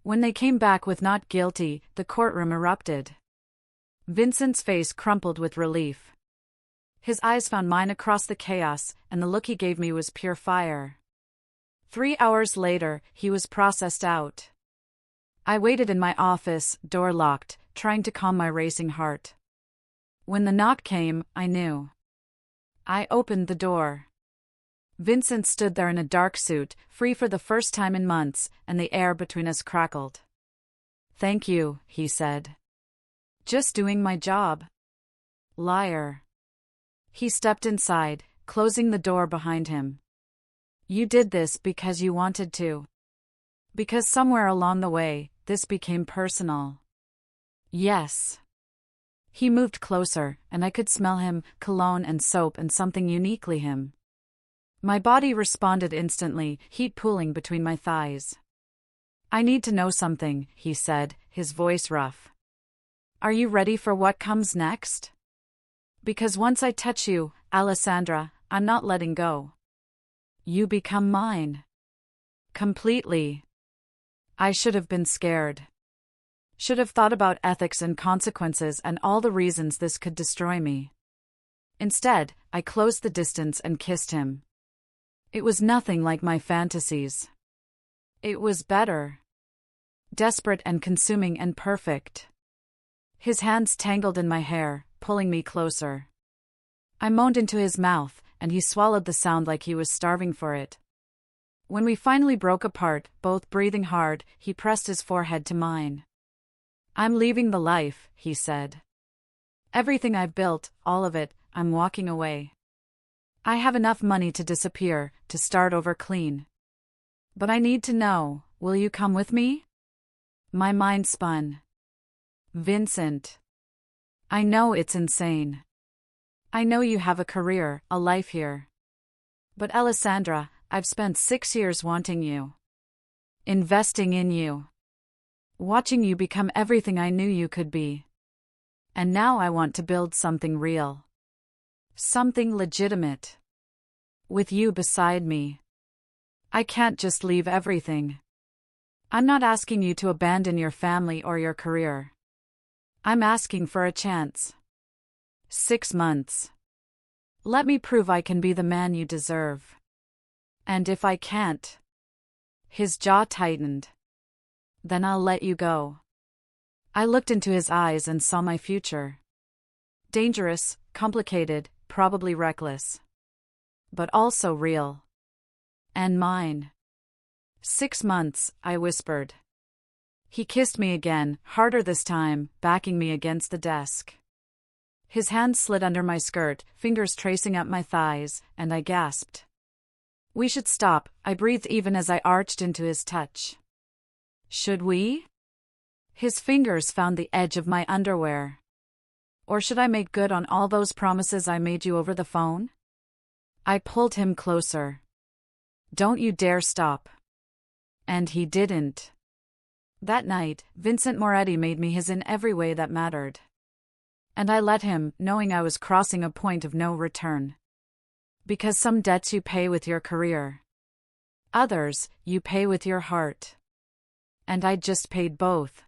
When they came back with not guilty, the courtroom erupted. Vincent's face crumpled with relief. His eyes found mine across the chaos, and the look he gave me was pure fire. 3 hours later, he was processed out. I waited in my office, door locked, trying to calm my racing heart. When the knock came, I knew. I opened the door. Vincent stood there in a dark suit, free for the first time in months, and the air between us crackled. "Thank you," he said. "Just doing my job." Liar. He stepped inside, closing the door behind him. "You did this because you wanted to. Because somewhere along the way, this became personal." "Yes." He moved closer, and I could smell him, cologne and soap and something uniquely him. My body responded instantly, heat pooling between my thighs. "I need to know something," he said, his voice rough. "Are you ready for what comes next? Because once I touch you, Alessandra, I'm not letting go. You become mine. Completely." I should have been scared. Should have thought about ethics and consequences and all the reasons this could destroy me. Instead, I closed the distance and kissed him. It was nothing like my fantasies. It was better. Desperate and consuming and perfect. His hands tangled in my hair, pulling me closer. I moaned into his mouth, and he swallowed the sound like he was starving for it. When we finally broke apart, both breathing hard, he pressed his forehead to mine. "I'm leaving the life," he said. "Everything I've built, all of it, I'm walking away. I have enough money to disappear, to start over clean. But I need to know, will you come with me?" My mind spun. "Vincent. I know it's insane. I know you have a career, a life here. But Alessandra, I've spent 6 years wanting you. Investing in you. Watching you become everything I knew you could be. And now I want to build something real. Something legitimate. With you beside me. I can't just leave everything. I'm not asking you to abandon your family or your career. I'm asking for a chance. 6 months. Let me prove I can be the man you deserve. And if I can't..." His jaw tightened. "Then I'll let you go." I looked into his eyes and saw my future. Dangerous, complicated, probably reckless. But also real. And mine. 6 months, I whispered. He kissed me again, harder this time, backing me against the desk. His hand slid under my skirt, fingers tracing up my thighs, and I gasped. "We should stop," I breathed even as I arched into his touch. "Should we?" His fingers found the edge of my underwear. "Or should I make good on all those promises I made you over the phone?" I pulled him closer. "Don't you dare stop." And he didn't. That night, Vincent Moretti made me his in every way that mattered. And I let him, knowing I was crossing a point of no return. Because some debts you pay with your career. Others, you pay with your heart. And I just paid both.